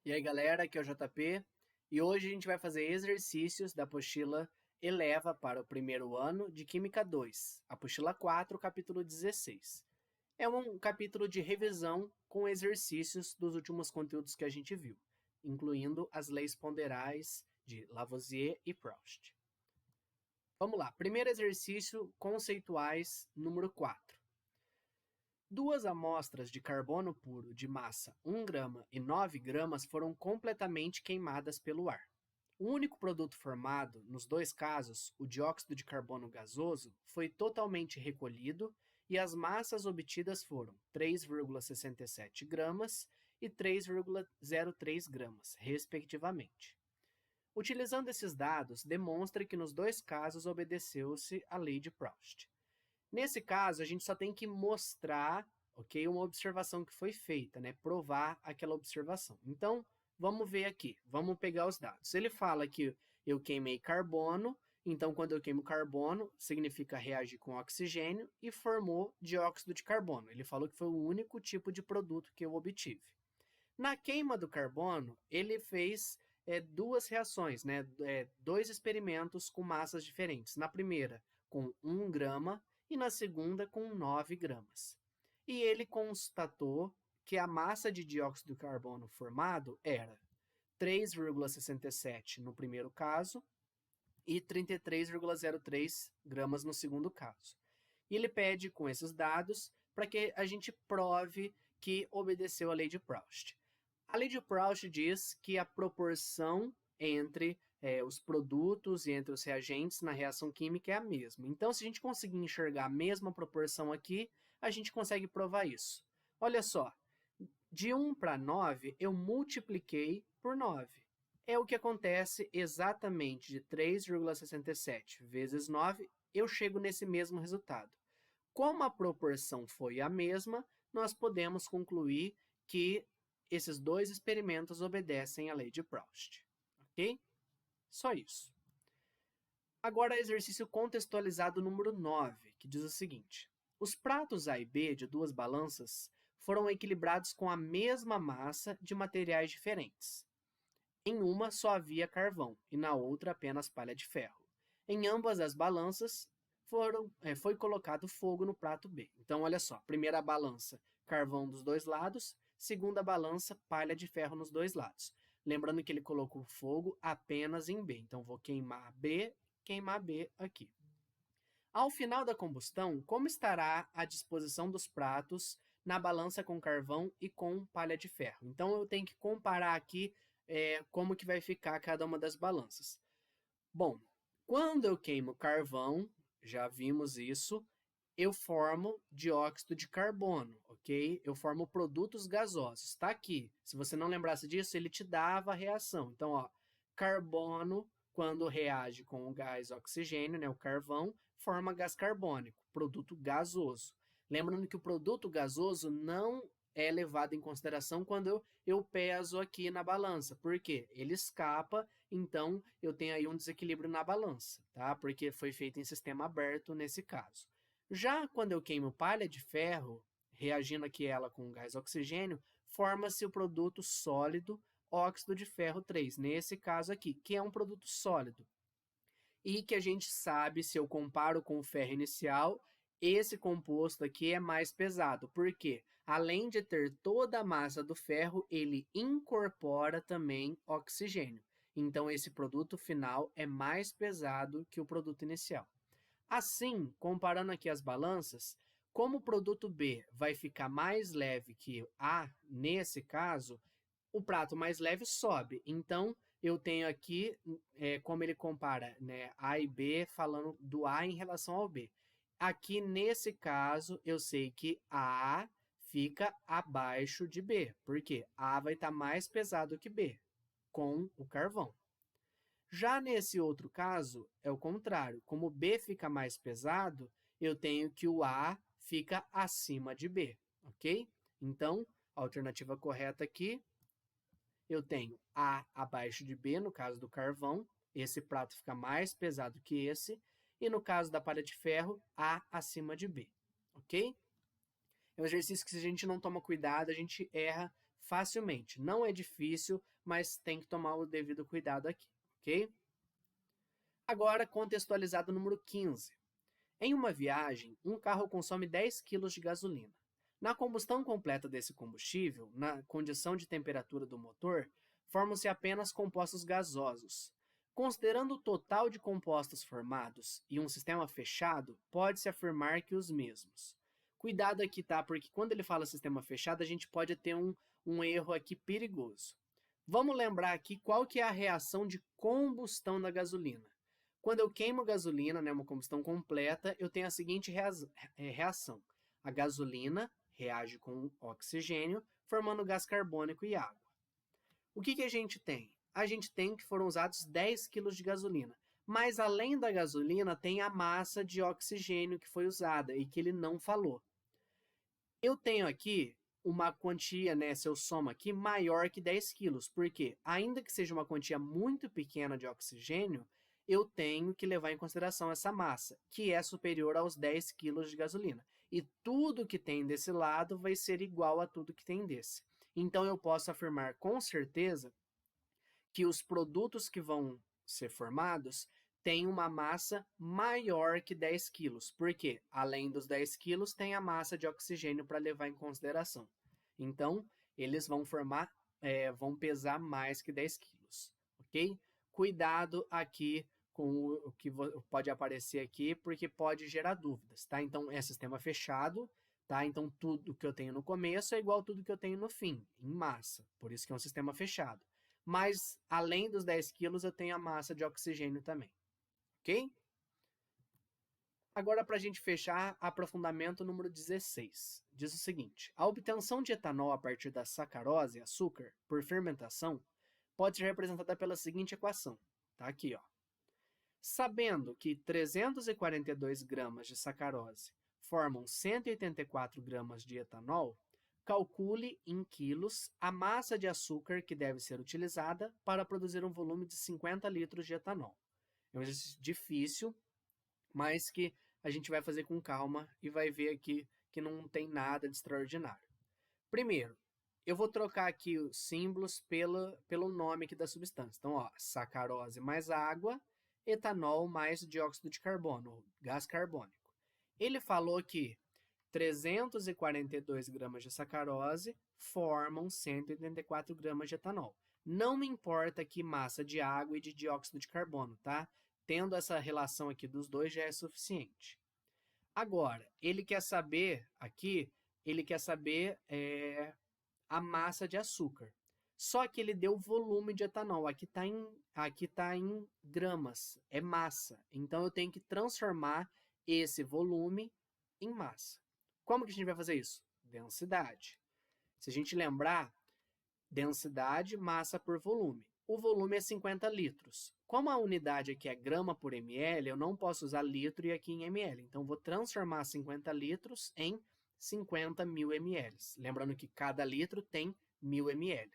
E aí galera, aqui é o JP e hoje a gente vai fazer exercícios da apostila Eleva para o primeiro ano de Química 2, apostila 4, capítulo 16. É um capítulo de revisão com exercícios dos últimos conteúdos que a gente viu, incluindo as leis ponderais de Lavoisier e Proust. Vamos lá, primeiro exercício, conceituais, número 4. Duas amostras de carbono puro de massa 1 grama e 9 gramas foram completamente queimadas pelo ar. O único produto formado, nos dois casos, o dióxido de carbono gasoso, foi totalmente recolhido e as massas obtidas foram 3,67 gramas e 3,03 gramas, respectivamente. Utilizando esses dados, demonstra que nos dois casos obedeceu-se à lei de Proust. Nesse caso, a gente só tem que mostrar, ok, uma observação que foi feita, né? Provar aquela observação. Então, vamos ver aqui. Vamos pegar os dados. Ele fala que eu queimei carbono, então quando eu queimo carbono, significa reagir com oxigênio e formou dióxido de carbono. Ele falou que foi o único tipo de produto que eu obtive. Na queima do carbono, ele fez duas reações, né? Dois experimentos com massas diferentes. Na primeira, com 1 grama e na segunda com 9 gramas. E ele constatou que a massa de dióxido de carbono formado era 3,67 no primeiro caso e 33,03 gramas no segundo caso. E ele pede com esses dados para que a gente prove que obedeceu à lei de Proust. A lei de Proust diz que a proporção entre os produtos e entre os reagentes na reação química é a mesma. Então, se a gente conseguir enxergar a mesma proporção aqui, a gente consegue provar isso. Olha só, de 1 para 9, eu multipliquei por 9. É o que acontece exatamente de 3,67 vezes 9, eu chego nesse mesmo resultado. Como a proporção foi a mesma, nós podemos concluir que esses dois experimentos obedecem à lei de Proust. Ok? Só isso. Agora, exercício contextualizado número 9, que diz o seguinte. Os pratos A e B de duas balanças foram equilibrados com a mesma massa de materiais diferentes. Em uma só havia carvão e na outra apenas palha de ferro. Em ambas as balanças foi colocado fogo no prato B. Então, olha só, primeira balança, carvão dos dois lados, segunda balança, palha de ferro nos dois lados. Lembrando que ele colocou fogo apenas em B. Então, vou queimar B aqui. Ao final da combustão, como estará a disposição dos pratos na balança com carvão e com palha de ferro? Então, eu tenho que comparar aqui como que vai ficar cada uma das balanças. Bom, quando eu queimo carvão, já vimos isso, eu formo dióxido de carbono, ok? Eu formo produtos gasosos. Está aqui. Se você não lembrasse disso, ele te dava a reação. Então, ó, carbono, quando reage com o gás oxigênio, né, o carvão, forma gás carbônico, produto gasoso. Lembrando que o produto gasoso não é levado em consideração quando eu peso aqui na balança. Por quê? Ele escapa, então eu tenho aí um desequilíbrio na balança, tá? Porque foi feito em sistema aberto nesse caso. Já quando eu queimo palha de ferro, reagindo aqui ela com gás oxigênio, forma-se o produto sólido óxido de ferro 3, nesse caso aqui, que é um produto sólido. E que a gente sabe, se eu comparo com o ferro inicial, esse composto aqui é mais pesado, porque além de ter toda a massa do ferro, ele incorpora também oxigênio. Então, esse produto final é mais pesado que o produto inicial. Assim, comparando aqui as balanças, como o produto B vai ficar mais leve que A, nesse caso, o prato mais leve sobe. Então, eu tenho aqui, como ele compara, né, A e B, falando do A em relação ao B. Aqui, nesse caso, eu sei que A fica abaixo de B, porque A vai estar mais pesado que B, com o carvão. Já nesse outro caso, é o contrário. Como B fica mais pesado, eu tenho que o A fica acima de B, ok? Então, a alternativa correta aqui, eu tenho A abaixo de B, no caso do carvão, esse prato fica mais pesado que esse, e no caso da palha de ferro, A acima de B, ok? É um exercício que se a gente não toma cuidado, a gente erra facilmente. Não é difícil, mas tem que tomar o devido cuidado aqui, ok? Agora, contextualizado número 15. Em uma viagem, um carro consome 10 kg de gasolina. Na combustão completa desse combustível, na condição de temperatura do motor, formam-se apenas compostos gasosos. Considerando o total de compostos formados e um sistema fechado, pode-se afirmar que os mesmos. Cuidado aqui, tá? Porque quando ele fala sistema fechado, a gente pode ter um erro aqui perigoso. Vamos lembrar aqui qual que é a reação de combustão da gasolina. Quando eu queimo gasolina, né, uma combustão completa, eu tenho a seguinte reação. A gasolina reage com oxigênio, formando gás carbônico e água. O que a gente tem? A gente tem que foram usados 10 kg de gasolina. Mas além da gasolina, tem a massa de oxigênio que foi usada e que ele não falou. Eu tenho aqui uma quantia, né, se eu somo aqui, maior que 10 quilos. Por quê? Ainda que seja uma quantia muito pequena de oxigênio, eu tenho que levar em consideração essa massa, que é superior aos 10 quilos de gasolina. E tudo que tem desse lado vai ser igual a tudo que tem desse. Então, eu posso afirmar com certeza que os produtos que vão ser formados têm uma massa maior que 10 quilos. Porque, além dos 10 quilos, tem a massa de oxigênio para levar em consideração. Então, eles vão vão pesar mais que 10 quilos, ok? Cuidado aqui com o que pode aparecer aqui, porque pode gerar dúvidas, tá? Então, é sistema fechado, tá? Então, tudo que eu tenho no começo é igual a tudo que eu tenho no fim, em massa. Por isso que é um sistema fechado. Mas, além dos 10 quilos, eu tenho a massa de oxigênio também, ok? Agora, para a gente fechar, aprofundamento número 16. Diz o seguinte: a obtenção de etanol a partir da sacarose, açúcar, por fermentação, pode ser representada pela seguinte equação. Tá aqui, ó. Sabendo que 342 gramas de sacarose formam 184 gramas de etanol, calcule em quilos a massa de açúcar que deve ser utilizada para produzir um volume de 50 litros de etanol. É um exercício difícil, mas que a gente vai fazer com calma e vai ver aqui que não tem nada de extraordinário. Primeiro, eu vou trocar aqui os símbolos pelo nome aqui da substância. Então, ó, sacarose mais água, etanol mais dióxido de carbono, gás carbônico. Ele falou que 342 gramas de sacarose formam 184 gramas de etanol. Não me importa que massa de água e de dióxido de carbono, tá? Tendo essa relação aqui dos dois já é suficiente. Agora, ele quer saber a massa de açúcar. Só que ele deu volume de etanol. Aqui tá em gramas, é massa. Então, eu tenho que transformar esse volume em massa. Como que a gente vai fazer isso? Densidade. Se a gente lembrar, densidade, massa por volume. O volume é 50 litros. Como a unidade aqui é grama por ml, eu não posso usar litro e aqui em ml. Então, vou transformar 50 litros em 50 mil ml. Lembrando que cada litro tem 1000 ml.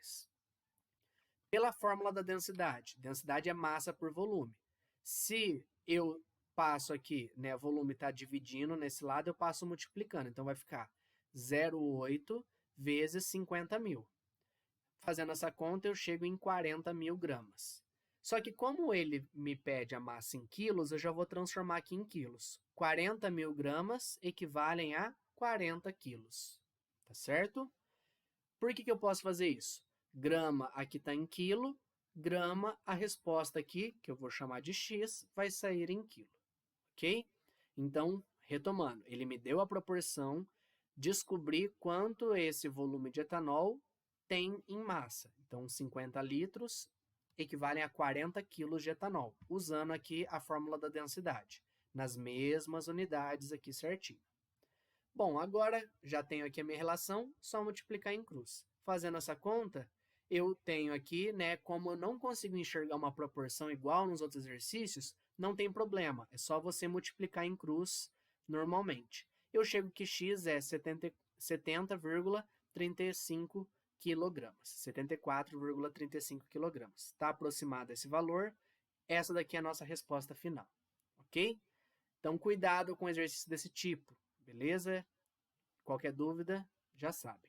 Pela fórmula da densidade. Densidade é massa por volume. Se eu passo aqui, né, o volume está dividindo nesse lado, eu passo multiplicando. Então, vai ficar 0,8 vezes 50 mil. Fazendo essa conta, eu chego em 40 mil gramas. Só que como ele me pede a massa em quilos, eu já vou transformar aqui em quilos. 40 mil gramas equivalem a 40 quilos. Tá certo? Por que eu posso fazer isso? Grama aqui está em quilo, grama, a resposta aqui, que eu vou chamar de x, vai sair em quilo. Ok? Então, retomando, ele me deu a proporção, descobri quanto esse volume de etanol tem em massa. Então, 50 litros equivalem a 40 quilos de etanol, usando aqui a fórmula da densidade, nas mesmas unidades aqui certinho. Bom, agora já tenho aqui a minha relação, só multiplicar em cruz. Fazendo essa conta, eu tenho aqui, né, como eu não consigo enxergar uma proporção igual nos outros exercícios, não tem problema, é só você multiplicar em cruz normalmente. Eu chego que x é 70,35 quilogramas, 74,35 quilogramas. Está aproximado esse valor, essa daqui é a nossa resposta final, ok? Então, cuidado com exercícios desse tipo, beleza? Qualquer dúvida, já sabem.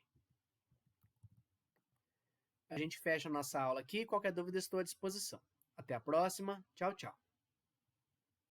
A gente fecha a nossa aula aqui. Qualquer dúvida, estou à disposição. Até a próxima. Tchau, tchau.